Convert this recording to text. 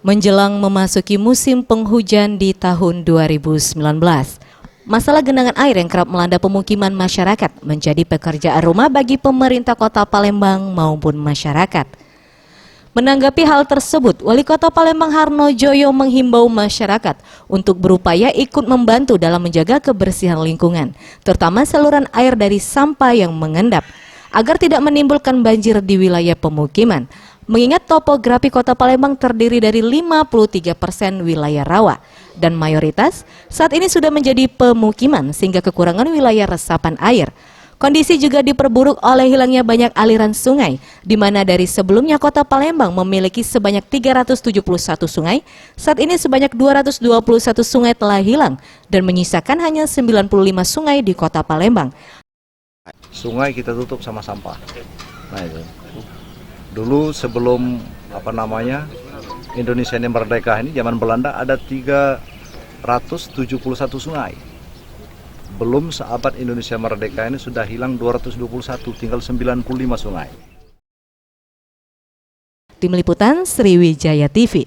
Menjelang memasuki musim penghujan di tahun 2019, masalah genangan air yang kerap melanda pemukiman masyarakat menjadi pekerjaan rumah bagi pemerintah Kota Palembang maupun masyarakat. Menanggapi hal tersebut, Wali Kota Palembang Harno Joyo menghimbau masyarakat untuk berupaya ikut membantu dalam menjaga kebersihan lingkungan, terutama saluran air dari sampah yang mengendap, agar tidak menimbulkan banjir di wilayah pemukiman. Mengingat topografi Kota Palembang terdiri dari 53% wilayah rawa dan mayoritas saat ini sudah menjadi pemukiman sehingga kekurangan wilayah resapan air. Kondisi juga diperburuk oleh hilangnya banyak aliran sungai, di mana dari sebelumnya Kota Palembang memiliki sebanyak 371 sungai, saat ini sebanyak 221 sungai telah hilang dan menyisakan hanya 95 sungai di Kota Palembang. Sungai kita tutup sama sampah. Nah itu. Dulu sebelum Indonesia ini merdeka ini zaman Belanda ada 371 sungai. Belum seabad Indonesia merdeka ini sudah hilang 221, tinggal 95 sungai. Tim Liputan Sriwijaya TV.